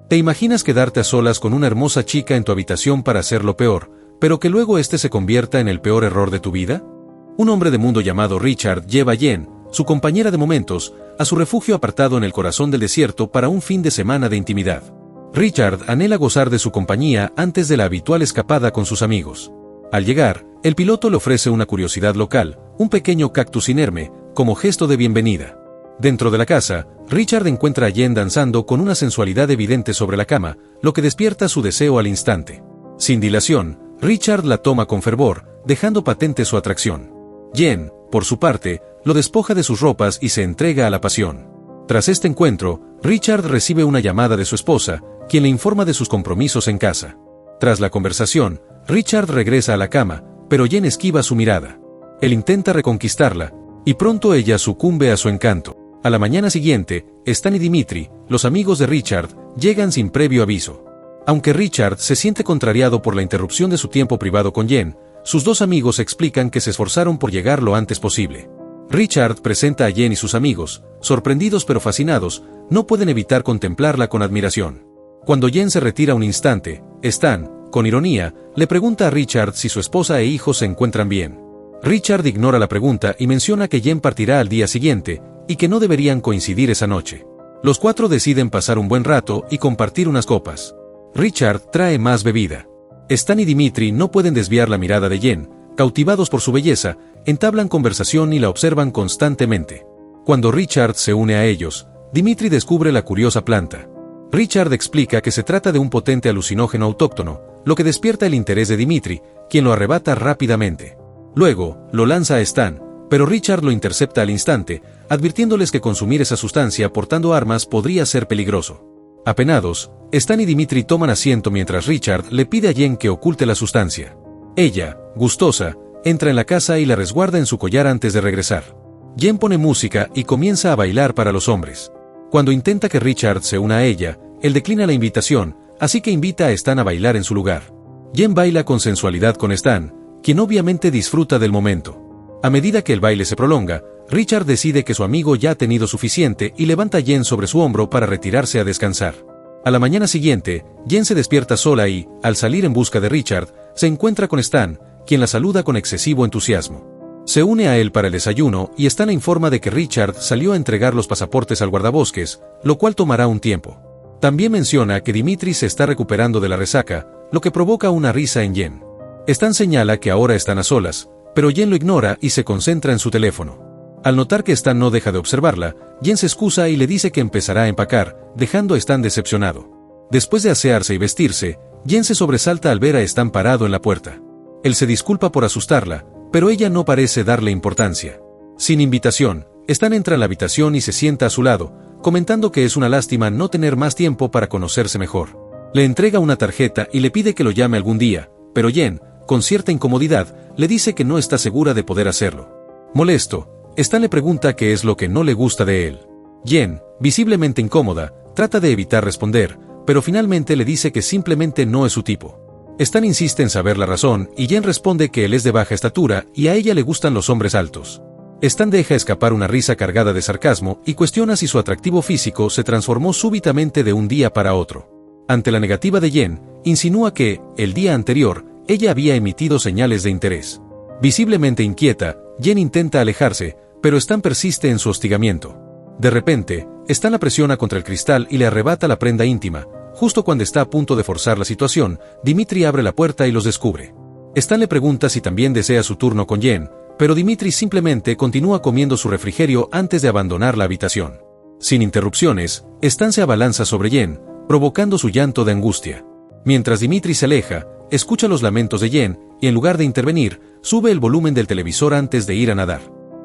¿Te imaginas quedarte a solas con una hermosa chica en tu habitación para hacerlo peor, pero que luego este se convierta en el peor error de tu vida? Un hombre de mundo llamado Richard lleva a Jen, su compañera de momentos, a su refugio apartado en el corazón del desierto para un fin de semana de intimidad. Richard anhela gozar de su compañía antes de la habitual escapada con sus amigos. Al llegar, el piloto le ofrece una curiosidad local, un pequeño cactus inerme, como gesto de bienvenida. Dentro de la casa, Richard encuentra a Jen danzando con una sensualidad evidente sobre la cama, lo que despierta su deseo al instante. Sin dilación, Richard la toma con fervor, dejando patente su atracción. Jen, por su parte, lo despoja de sus ropas y se entrega a la pasión. Tras este encuentro, Richard recibe una llamada de su esposa, quien le informa de sus compromisos en casa. Tras la conversación, Richard regresa a la cama, pero Jen esquiva su mirada. Él intenta reconquistarla, y pronto ella sucumbe a su encanto. A la mañana siguiente, Stan y Dimitri, los amigos de Richard, llegan sin previo aviso. Aunque Richard se siente contrariado por la interrupción de su tiempo privado con Jen, sus dos amigos explican que se esforzaron por llegar lo antes posible. Richard presenta a Jen y sus amigos, sorprendidos pero fascinados, no pueden evitar contemplarla con admiración. Cuando Jen se retira un instante, Stan, con ironía, le pregunta a Richard si su esposa e hijos se encuentran bien. Richard ignora la pregunta y menciona que Jen partirá al día siguiente, y que no deberían coincidir esa noche. Los cuatro deciden pasar un buen rato y compartir unas copas. Richard trae más bebida. Stan y Dimitri no pueden desviar la mirada de Jen, cautivados por su belleza, entablan conversación y la observan constantemente. Cuando Richard se une a ellos, Dimitri descubre la curiosa planta. Richard explica que se trata de un potente alucinógeno autóctono, lo que despierta el interés de Dimitri, quien lo arrebata rápidamente. Luego, lo lanza a Stan, pero Richard lo intercepta al instante, advirtiéndoles que consumir esa sustancia portando armas podría ser peligroso. Apenados, Stan y Dimitri toman asiento mientras Richard le pide a Jen que oculte la sustancia. Ella, gustosa, entra en la casa y la resguarda en su collar antes de regresar. Jen pone música y comienza a bailar para los hombres. Cuando intenta que Richard se una a ella, él declina la invitación, así que invita a Stan a bailar en su lugar. Jen baila con sensualidad con Stan, quien obviamente disfruta del momento. A medida que el baile se prolonga, Richard decide que su amigo ya ha tenido suficiente y levanta a Jen sobre su hombro para retirarse a descansar. A la mañana siguiente, Jen se despierta sola y, al salir en busca de Richard, se encuentra con Stan, quien la saluda con excesivo entusiasmo. Se une a él para el desayuno y Stan le informa de que Richard salió a entregar los pasaportes al guardabosques, lo cual tomará un tiempo. También menciona que Dimitri se está recuperando de la resaca, lo que provoca una risa en Jen. Stan señala que ahora están a solas, pero Jen lo ignora y se concentra en su teléfono. Al notar que Stan no deja de observarla, Jen se excusa y le dice que empezará a empacar, dejando a Stan decepcionado. Después de asearse y vestirse, Jen se sobresalta al ver a Stan parado en la puerta. Él se disculpa por asustarla, pero ella no parece darle importancia. Sin invitación, Stan entra en la habitación y se sienta a su lado, comentando que es una lástima no tener más tiempo para conocerse mejor. Le entrega una tarjeta y le pide que lo llame algún día, pero Jen, con cierta incomodidad, le dice que no está segura de poder hacerlo. Molesto, Stan le pregunta qué es lo que no le gusta de él. Jen, visiblemente incómoda, trata de evitar responder, pero finalmente le dice que simplemente no es su tipo. Stan insiste en saber la razón y Jen responde que él es de baja estatura y a ella le gustan los hombres altos. Stan deja escapar una risa cargada de sarcasmo y cuestiona si su atractivo físico se transformó súbitamente de un día para otro. Ante la negativa de Jen, insinúa que, el día anterior, ella había emitido señales de interés. Visiblemente inquieta, Jen intenta alejarse, pero Stan persiste en su hostigamiento. De repente, Stan la presiona contra el cristal y le arrebata la prenda íntima. Justo cuando está a punto de forzar la situación, Dimitri abre la puerta y los descubre. Stan le pregunta si también desea su turno con Jen, pero Dimitri simplemente continúa comiendo su refrigerio antes de abandonar la habitación. Sin interrupciones, Stan se abalanza sobre Jen, provocando su llanto de angustia. Mientras Dimitri se aleja, escucha los lamentos de Jen y en lugar de intervenir, sube el volumen del televisor antes de ir a nadar.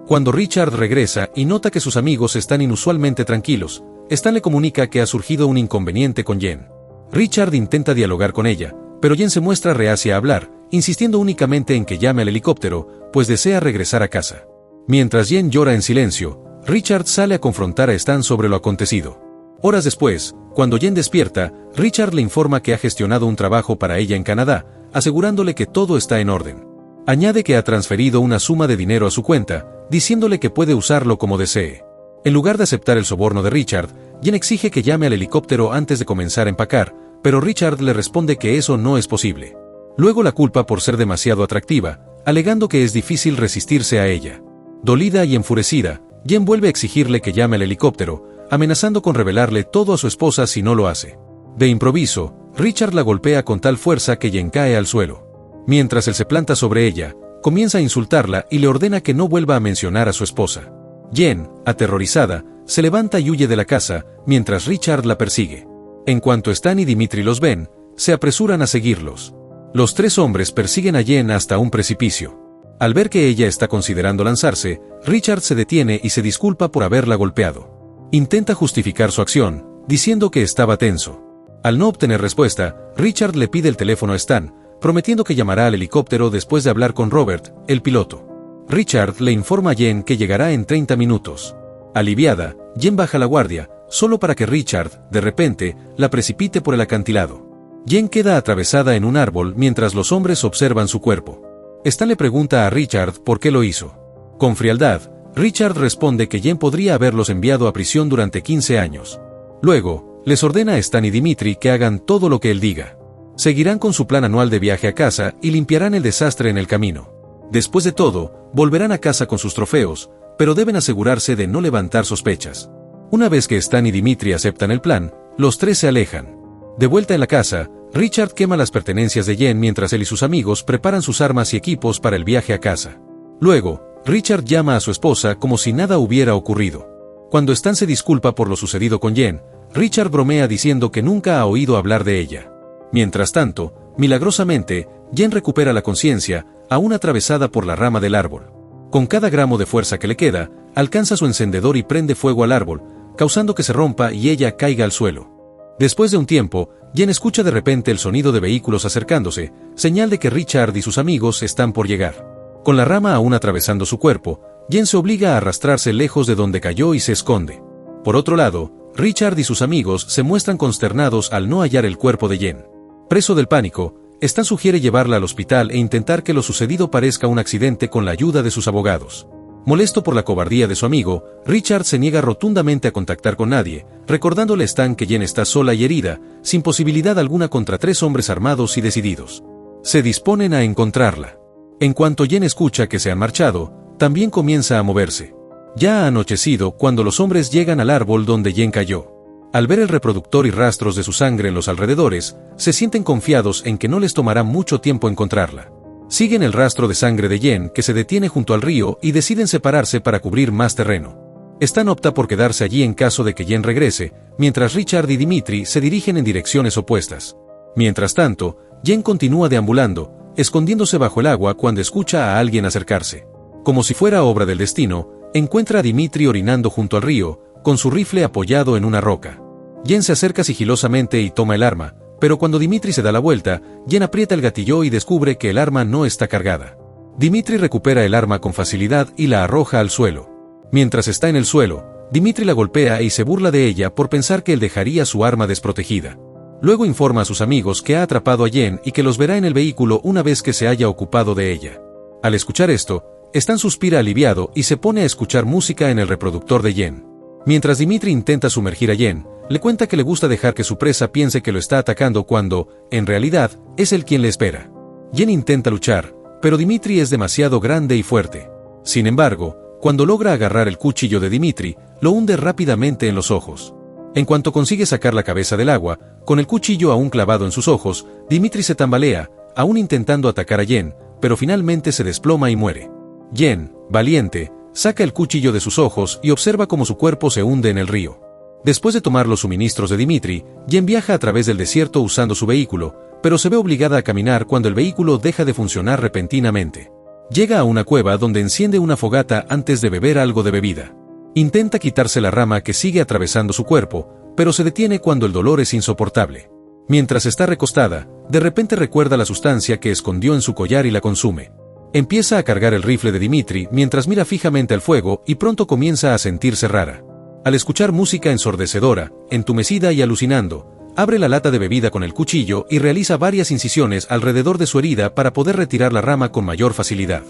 Cuando Richard regresa y nota que sus amigos están inusualmente tranquilos, Stan le comunica que ha surgido un inconveniente con Jen. Richard intenta dialogar con ella, pero Jen se muestra reacia a hablar, insistiendo únicamente en que llame al helicóptero, pues desea regresar a casa. Mientras Jen llora en silencio, Richard sale a confrontar a Stan sobre lo acontecido. Horas después, cuando Jen despierta, Richard le informa que ha gestionado un trabajo para ella en Canadá, asegurándole que todo está en orden. Añade que ha transferido una suma de dinero a su cuenta, diciéndole que puede usarlo como desee. En lugar de aceptar el soborno de Richard, Jen exige que llame al helicóptero antes de comenzar a empacar, pero Richard le responde que eso no es posible. Luego la culpa por ser demasiado atractiva, alegando que es difícil resistirse a ella. Dolida y enfurecida, Jen vuelve a exigirle que llame al helicóptero, amenazando con revelarle todo a su esposa si no lo hace. De improviso, Richard la golpea con tal fuerza que Jen cae al suelo. Mientras él se planta sobre ella, comienza a insultarla y le ordena que no vuelva a mencionar a su esposa. Jen, aterrorizada, se levanta y huye de la casa, mientras Richard la persigue. En cuanto Stan y Dimitri los ven, se apresuran a seguirlos. Los tres hombres persiguen a Jen hasta un precipicio. Al ver que ella está considerando lanzarse, Richard se detiene y se disculpa por haberla golpeado. Intenta justificar su acción, diciendo que estaba tenso. Al no obtener respuesta, Richard le pide el teléfono a Stan, prometiendo que llamará al helicóptero después de hablar con Robert, el piloto. Richard le informa a Jen que llegará en 30 minutos. Aliviada, Jen baja la guardia, solo para que Richard, de repente, la precipite por el acantilado. Jen queda atravesada en un árbol mientras los hombres observan su cuerpo. Stan le pregunta a Richard por qué lo hizo. Con frialdad, Richard responde que Jen podría haberlos enviado a prisión durante 15 años. Luego, les ordena a Stan y Dimitri que hagan todo lo que él diga. Seguirán con su plan anual de viaje a casa y limpiarán el desastre en el camino. Después de todo, volverán a casa con sus trofeos, pero deben asegurarse de no levantar sospechas. Una vez que Stan y Dimitri aceptan el plan, los tres se alejan. De vuelta en la casa, Richard quema las pertenencias de Jen mientras él y sus amigos preparan sus armas y equipos para el viaje a casa. Luego, Richard llama a su esposa como si nada hubiera ocurrido. Cuando Stan se disculpa por lo sucedido con Jen, Richard bromea diciendo que nunca ha oído hablar de ella. Mientras tanto, milagrosamente, Jen recupera la conciencia, aún atravesada por la rama del árbol. Con cada gramo de fuerza que le queda, alcanza su encendedor y prende fuego al árbol, causando que se rompa y ella caiga al suelo. Después de un tiempo, Jen escucha de repente el sonido de vehículos acercándose, señal de que Richard y sus amigos están por llegar. Con la rama aún atravesando su cuerpo, Jen se obliga a arrastrarse lejos de donde cayó y se esconde. Por otro lado, Richard y sus amigos se muestran consternados al no hallar el cuerpo de Jen. Preso del pánico, Stan sugiere llevarla al hospital e intentar que lo sucedido parezca un accidente con la ayuda de sus abogados. Molesto por la cobardía de su amigo, Richard se niega rotundamente a contactar con nadie, recordándole a Stan que Jen está sola y herida, sin posibilidad alguna contra tres hombres armados y decididos. Se disponen a encontrarla. En cuanto Jen escucha que se han marchado, también comienza a moverse. Ya ha anochecido cuando los hombres llegan al árbol donde Jen cayó. Al ver el reproductor y rastros de su sangre en los alrededores, se sienten confiados en que no les tomará mucho tiempo encontrarla. Siguen el rastro de sangre de Jen que se detiene junto al río y deciden separarse para cubrir más terreno. Stan opta por quedarse allí en caso de que Jen regrese, mientras Richard y Dimitri se dirigen en direcciones opuestas. Mientras tanto, Jen continúa deambulando, escondiéndose bajo el agua cuando escucha a alguien acercarse. Como si fuera obra del destino, encuentra a Dimitri orinando junto al río, con su rifle apoyado en una roca. Jen se acerca sigilosamente y toma el arma, pero cuando Dimitri se da la vuelta, Jen aprieta el gatillo y descubre que el arma no está cargada. Dimitri recupera el arma con facilidad y la arroja al suelo. Mientras está en el suelo, Dimitri la golpea y se burla de ella por pensar que él dejaría su arma desprotegida. Luego informa a sus amigos que ha atrapado a Jen y que los verá en el vehículo una vez que se haya ocupado de ella. Al escuchar esto, Stan suspira aliviado y se pone a escuchar música en el reproductor de Jen. Mientras Dimitri intenta sumergir a Jen, le cuenta que le gusta dejar que su presa piense que lo está atacando cuando, en realidad, es él quien le espera. Jen intenta luchar, pero Dimitri es demasiado grande y fuerte. Sin embargo, cuando logra agarrar el cuchillo de Dimitri, lo hunde rápidamente en los ojos. En cuanto consigue sacar la cabeza del agua, con el cuchillo aún clavado en sus ojos, Dimitri se tambalea, aún intentando atacar a Jen, pero finalmente se desploma y muere. Jen, valiente, saca el cuchillo de sus ojos y observa cómo su cuerpo se hunde en el río. Después de tomar los suministros de Dimitri, Jen viaja a través del desierto usando su vehículo, pero se ve obligada a caminar cuando el vehículo deja de funcionar repentinamente. Llega a una cueva donde enciende una fogata antes de beber algo de bebida. Intenta quitarse la rama que sigue atravesando su cuerpo, pero se detiene cuando el dolor es insoportable. Mientras está recostada, de repente recuerda la sustancia que escondió en su collar y la consume. Empieza a cargar el rifle de Dimitri mientras mira fijamente al fuego y pronto comienza a sentirse rara. Al escuchar música ensordecedora, entumecida y alucinando, abre la lata de bebida con el cuchillo y realiza varias incisiones alrededor de su herida para poder retirar la rama con mayor facilidad.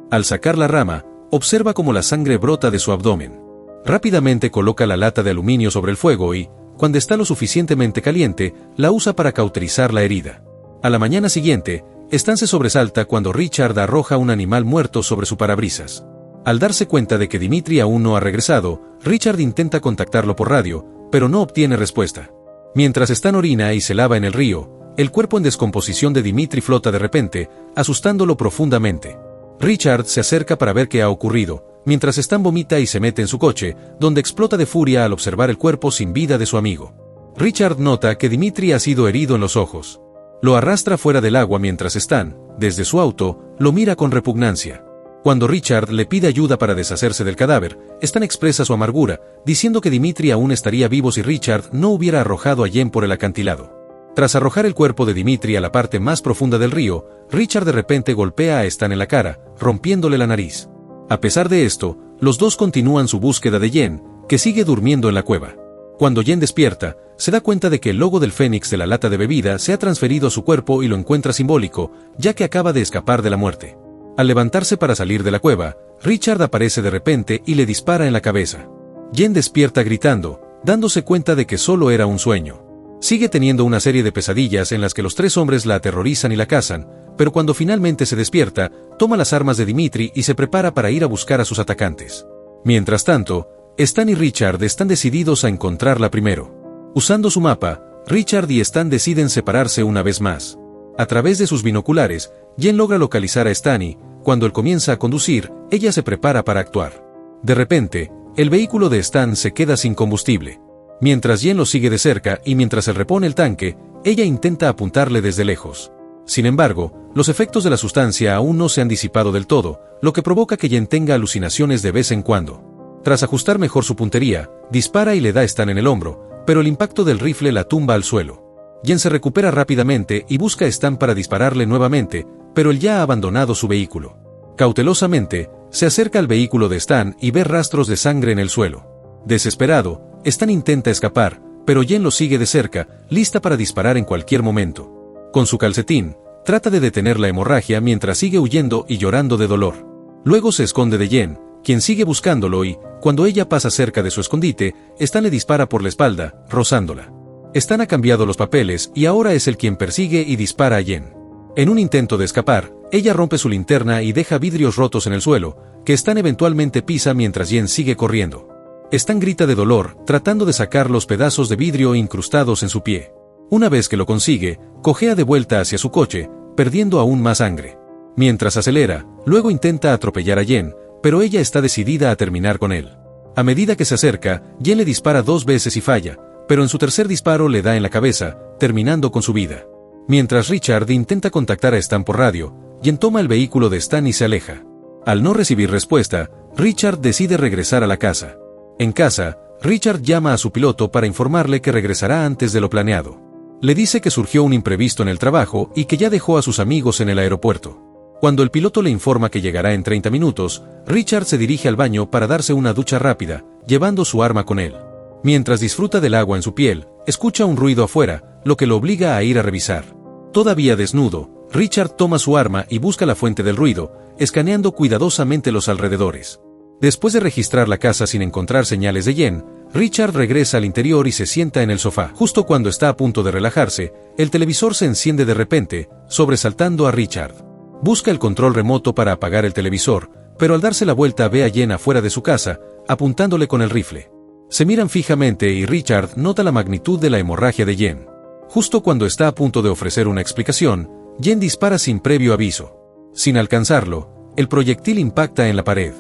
Al sacar la rama, observa cómo la sangre brota de su abdomen. Rápidamente coloca la lata de aluminio sobre el fuego y, cuando está lo suficientemente caliente, la usa para cauterizar la herida. A la mañana siguiente, Stan se sobresalta cuando Richard arroja un animal muerto sobre su parabrisas. Al darse cuenta de que Dimitri aún no ha regresado, Richard intenta contactarlo por radio, pero no obtiene respuesta. Mientras Stan orina y se lava en el río, el cuerpo en descomposición de Dimitri flota de repente, asustándolo profundamente. Richard se acerca para ver qué ha ocurrido, mientras Stan vomita y se mete en su coche, donde explota de furia al observar el cuerpo sin vida de su amigo. Richard nota que Dimitri ha sido herido en los ojos. Lo arrastra fuera del agua mientras Stan, desde su auto, lo mira con repugnancia. Cuando Richard le pide ayuda para deshacerse del cadáver, Stan expresa su amargura, diciendo que Dimitri aún estaría vivo si Richard no hubiera arrojado a Jen por el acantilado. Tras arrojar el cuerpo de Dimitri a la parte más profunda del río, Richard de repente golpea a Stan en la cara, rompiéndole la nariz. A pesar de esto, los dos continúan su búsqueda de Jen, que sigue durmiendo en la cueva. Cuando Jen despierta, se da cuenta de que el logo del fénix de la lata de bebida se ha transferido a su cuerpo y lo encuentra simbólico, ya que acaba de escapar de la muerte. Al levantarse para salir de la cueva, Richard aparece de repente y le dispara en la cabeza. Jen despierta gritando, dándose cuenta de que solo era un sueño. Sigue teniendo una serie de pesadillas en las que los tres hombres la aterrorizan y la cazan, pero cuando finalmente se despierta, toma las armas de Dimitri y se prepara para ir a buscar a sus atacantes. Mientras tanto, Stan y Richard están decididos a encontrarla primero. Usando su mapa, Richard y Stan deciden separarse una vez más. A través de sus binoculares, Jen logra localizar a Stan y, cuando él comienza a conducir, ella se prepara para actuar. De repente, el vehículo de Stan se queda sin combustible. Mientras Jen lo sigue de cerca y mientras él repone el tanque, ella intenta apuntarle desde lejos. Sin embargo, los efectos de la sustancia aún no se han disipado del todo, lo que provoca que Jen tenga alucinaciones de vez en cuando. Tras ajustar mejor su puntería, dispara y le da a Stan en el hombro, pero el impacto del rifle la tumba al suelo. Jen se recupera rápidamente y busca a Stan para dispararle nuevamente, pero él ya ha abandonado su vehículo. Cautelosamente, se acerca al vehículo de Stan y ve rastros de sangre en el suelo. Desesperado, Stan intenta escapar, pero Jen lo sigue de cerca, lista para disparar en cualquier momento. Con su calcetín, trata de detener la hemorragia mientras sigue huyendo y llorando de dolor. Luego se esconde de Jen, quien sigue buscándolo y, cuando ella pasa cerca de su escondite, Stan le dispara por la espalda, rozándola. Stan ha cambiado los papeles y ahora es el quien persigue y dispara a Jen. En un intento de escapar, ella rompe su linterna y deja vidrios rotos en el suelo, que Stan eventualmente pisa mientras Jen sigue corriendo. Stan grita de dolor, tratando de sacar los pedazos de vidrio incrustados en su pie. Una vez que lo consigue, cojea de vuelta hacia su coche, perdiendo aún más sangre. Mientras acelera, luego intenta atropellar a Jen, pero ella está decidida a terminar con él. A medida que se acerca, Jen le dispara 2 veces y falla, pero en su tercer disparo le da en la cabeza, terminando con su vida. Mientras Richard intenta contactar a Stan por radio, Jen toma el vehículo de Stan y se aleja. Al no recibir respuesta, Richard decide regresar a la casa. En casa, Richard llama a su piloto para informarle que regresará antes de lo planeado. Le dice que surgió un imprevisto en el trabajo y que ya dejó a sus amigos en el aeropuerto. Cuando el piloto le informa que llegará en 30 minutos, Richard se dirige al baño para darse una ducha rápida, llevando su arma con él. Mientras disfruta del agua en su piel, escucha un ruido afuera, lo que lo obliga a ir a revisar. Todavía desnudo, Richard toma su arma y busca la fuente del ruido, escaneando cuidadosamente los alrededores. Después de registrar la casa sin encontrar señales de Jen, Richard regresa al interior y se sienta en el sofá. Justo cuando está a punto de relajarse, el televisor se enciende de repente, sobresaltando a Richard. Busca el control remoto para apagar el televisor, pero al darse la vuelta ve a Jen afuera de su casa, apuntándole con el rifle. Se miran fijamente y Richard nota la magnitud de la hemorragia de Jen. Justo cuando está a punto de ofrecer una explicación, Jen dispara sin previo aviso. Sin alcanzarlo, el proyectil impacta en la pared.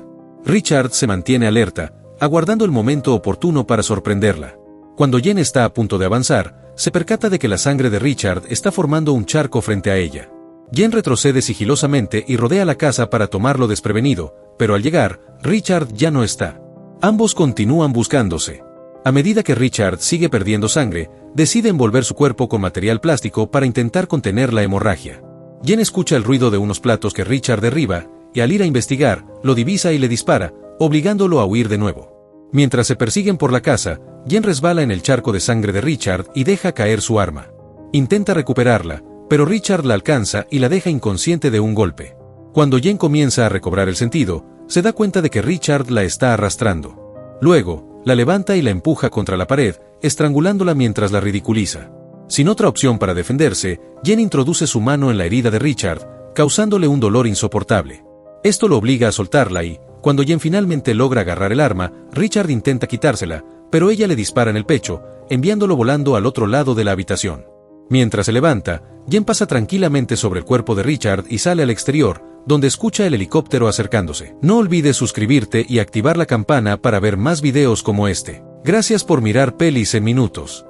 Richard se mantiene alerta, aguardando el momento oportuno para sorprenderla. Cuando Jen está a punto de avanzar, se percata de que la sangre de Richard está formando un charco frente a ella. Jen retrocede sigilosamente y rodea la casa para tomarlo desprevenido, pero al llegar, Richard ya no está. Ambos continúan buscándose. A medida que Richard sigue perdiendo sangre, decide envolver su cuerpo con material plástico para intentar contener la hemorragia. Jen escucha el ruido de unos platos que Richard derriba, y al ir a investigar, lo divisa y le dispara, obligándolo a huir de nuevo. Mientras se persiguen por la casa, Jen resbala en el charco de sangre de Richard y deja caer su arma. Intenta recuperarla, pero Richard la alcanza y la deja inconsciente de un golpe. Cuando Jen comienza a recobrar el sentido, se da cuenta de que Richard la está arrastrando. Luego, la levanta y la empuja contra la pared, estrangulándola mientras la ridiculiza. Sin otra opción para defenderse, Jen introduce su mano en la herida de Richard, causándole un dolor insoportable. Esto lo obliga a soltarla y, cuando Jen finalmente logra agarrar el arma, Richard intenta quitársela, pero ella le dispara en el pecho, enviándolo volando al otro lado de la habitación. Mientras se levanta, Jen pasa tranquilamente sobre el cuerpo de Richard y sale al exterior, donde escucha el helicóptero acercándose. No olvides suscribirte y activar la campana para ver más videos como este. Gracias por mirar Pelis en Minutos.